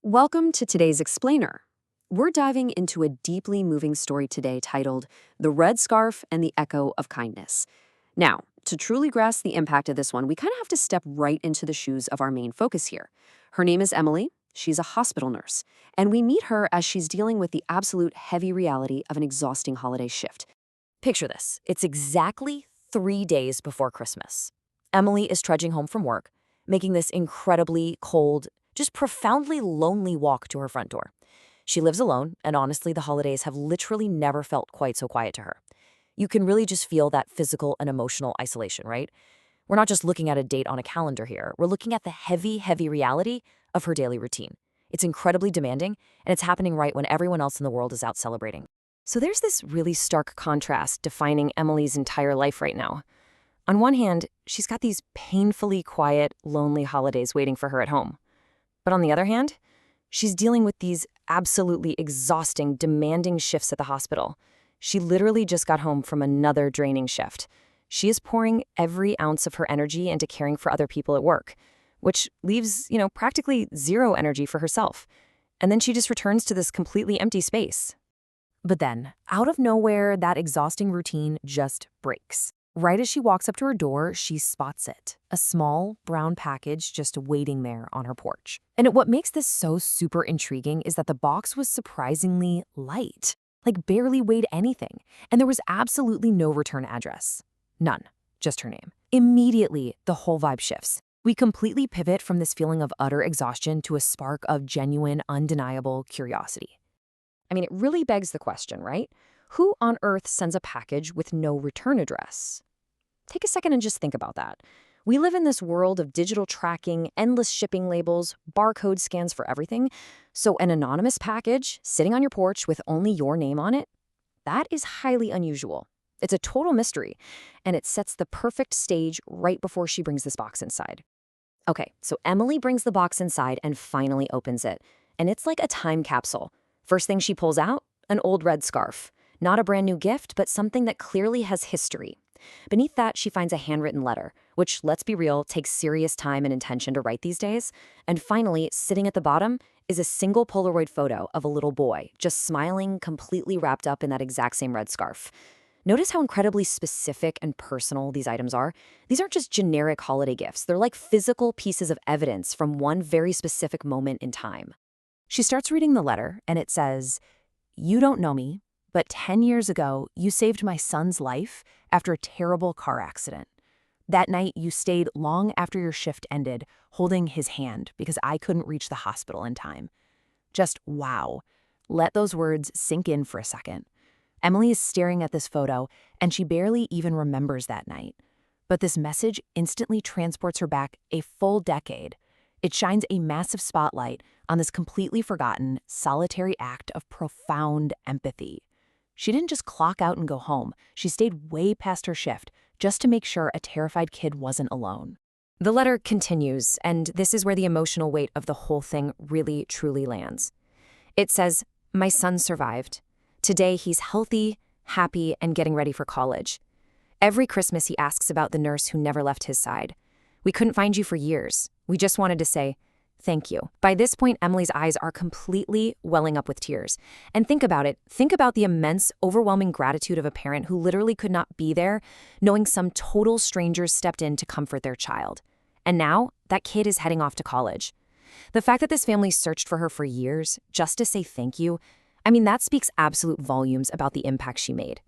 Welcome to today's Explainer. We're diving into a deeply moving story today titled The Red Scarf and the Echo of Kindness. Now, to truly grasp the impact of this one, we kind of have to step right into the shoes of our main focus here. Her name is Emily. She's a hospital nurse, and we meet her as she's dealing with the absolute heavy reality of an exhausting holiday shift. Picture this. It's exactly 3 days before Christmas. Emily is trudging home from work, making this incredibly cold, just profoundly lonely walk to her front door. She lives alone, and honestly, the holidays have literally never felt quite so quiet to her. You can really just feel that physical and emotional isolation, right? We're not just looking at a date on a calendar here. We're looking at the heavy, heavy reality of her daily routine. It's incredibly demanding, and it's happening right when everyone else in the world is out celebrating. So there's this really stark contrast defining Emily's entire life right now. On one hand, she's got these painfully quiet, lonely holidays waiting for her at home. But on the other hand, she's dealing with these absolutely exhausting, demanding shifts at the hospital. She literally just got home from another draining shift. She is pouring every ounce of her energy into caring for other people at work, which leaves, practically zero energy for herself. And then she just returns to this completely empty space. But then, out of nowhere, that exhausting routine just breaks. Right as she walks up to her door, she spots it. A small, brown package just waiting there on her porch. And what makes this so super intriguing is that the box was surprisingly light, like barely weighed anything. And there was absolutely no return address. None. Just her name. Immediately, the whole vibe shifts. We completely pivot from this feeling of utter exhaustion to a spark of genuine, undeniable curiosity. I mean, it really begs the question, right? Who on earth sends a package with no return address? Take a second and just think about that. We live in this world of digital tracking, endless shipping labels, barcode scans for everything. So an anonymous package sitting on your porch with only your name on it, that is highly unusual. It's a total mystery, and it sets the perfect stage right before she brings this box inside. Okay, so Emily brings the box inside and finally opens it. And it's like a time capsule. First thing she pulls out, an old red scarf. Not a brand new gift, but something that clearly has history. Beneath that, she finds a handwritten letter, which, let's be real, takes serious time and intention to write these days. And finally, sitting at the bottom is a single Polaroid photo of a little boy, just smiling, completely wrapped up in that exact same red scarf. Notice how incredibly specific and personal these items are. These aren't just generic holiday gifts. They're like physical pieces of evidence from one very specific moment in time. She starts reading the letter, and it says, "You don't know me, but 10 years ago, you saved my son's life after a terrible car accident. That night, you stayed long after your shift ended, holding his hand because I couldn't reach the hospital in time." Just wow. Let those words sink in for a second. Emily is staring at this photo, and she barely even remembers that night. But this message instantly transports her back a full decade. It shines a massive spotlight on this completely forgotten, solitary act of profound empathy. She didn't just clock out and go home. She stayed way past her shift just to make sure a terrified kid wasn't alone. The letter continues, and this is where the emotional weight of the whole thing really, truly lands. It says, "My son survived. Today he's healthy, happy, and getting ready for college. Every Christmas he asks about the nurse who never left his side. We couldn't find you for years. We just wanted to say, thank you." By this point, Emily's eyes are completely welling up with tears. And think about it. Think about the immense, overwhelming gratitude of a parent who literally could not be there, knowing some total strangers stepped in to comfort their child. And now, that kid is heading off to college. The fact that this family searched for her for years just to say thank you, that speaks absolute volumes about the impact she made.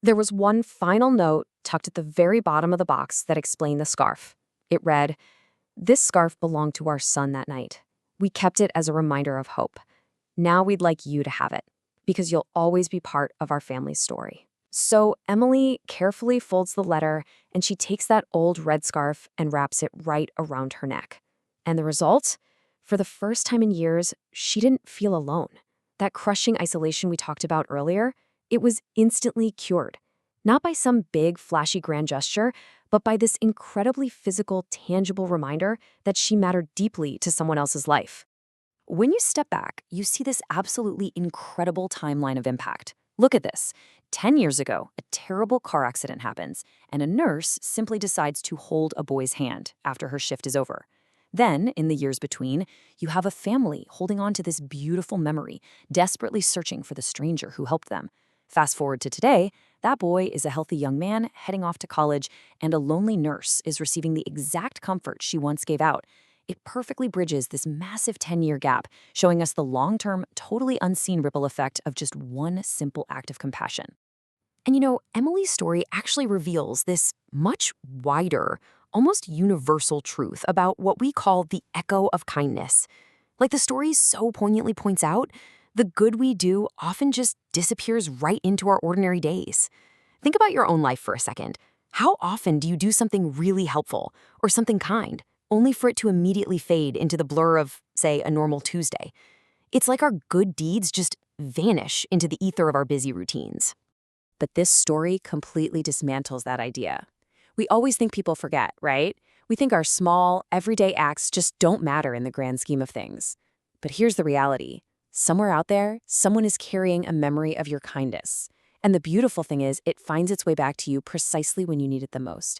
There was one final note tucked at the very bottom of the box that explained the scarf. It read, "This scarf belonged to our son that night. We kept it as a reminder of hope. Now we'd like you to have it, because you'll always be part of our family's story." So Emily carefully folds the letter, and she takes that old red scarf and wraps it right around her neck. And the result? For the first time in years, she didn't feel alone. That crushing isolation we talked about earlier, it was instantly cured. Not by some big, flashy grand gesture, but by this incredibly physical, tangible reminder that she mattered deeply to someone else's life. When you step back, you see this absolutely incredible timeline of impact. Look at this. 10 years ago, a terrible car accident happens, and a nurse simply decides to hold a boy's hand after her shift is over. Then, in the years between, you have a family holding on to this beautiful memory, desperately searching for the stranger who helped them. Fast forward to today, that boy is a healthy young man heading off to college, and a lonely nurse is receiving the exact comfort she once gave out. It perfectly bridges this massive 10-year gap, showing us the long-term, totally unseen ripple effect of just one simple act of compassion. And Emily's story actually reveals this much wider, almost universal truth about what we call the echo of kindness. Like the story so poignantly points out, the good we do often just disappears right into our ordinary days. Think about your own life for a second. How often do you do something really helpful or something kind, only for it to immediately fade into the blur of, say, a normal Tuesday? It's like our good deeds just vanish into the ether of our busy routines. But this story completely dismantles that idea. We always think people forget, right? We think our small, everyday acts just don't matter in the grand scheme of things. But here's the reality. Somewhere out there, someone is carrying a memory of your kindness. And the beautiful thing is, it finds its way back to you precisely when you need it the most.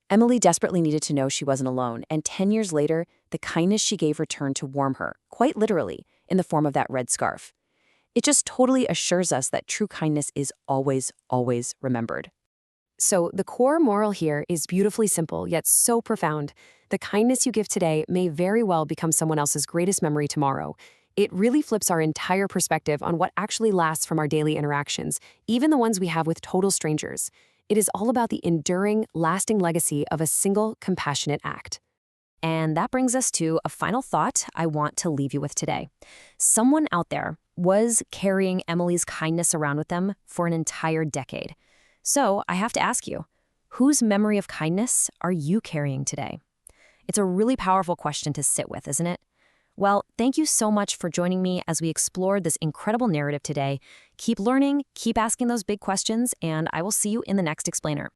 Emily desperately needed to know she wasn't alone, and 10 years later, the kindness she gave returned to warm her, quite literally, in the form of that red scarf. It just totally assures us that true kindness is always, always remembered. So the core moral here is beautifully simple, yet so profound. The kindness you give today may very well become someone else's greatest memory tomorrow. It really flips our entire perspective on what actually lasts from our daily interactions, even the ones we have with total strangers. It is all about the enduring, lasting legacy of a single compassionate act. And that brings us to a final thought I want to leave you with today. Someone out there was carrying Emily's kindness around with them for an entire decade. So I have to ask you, whose memory of kindness are you carrying today? It's a really powerful question to sit with, isn't it? Well, thank you so much for joining me as we explored this incredible narrative today. Keep learning, keep asking those big questions, and I will see you in the next explainer.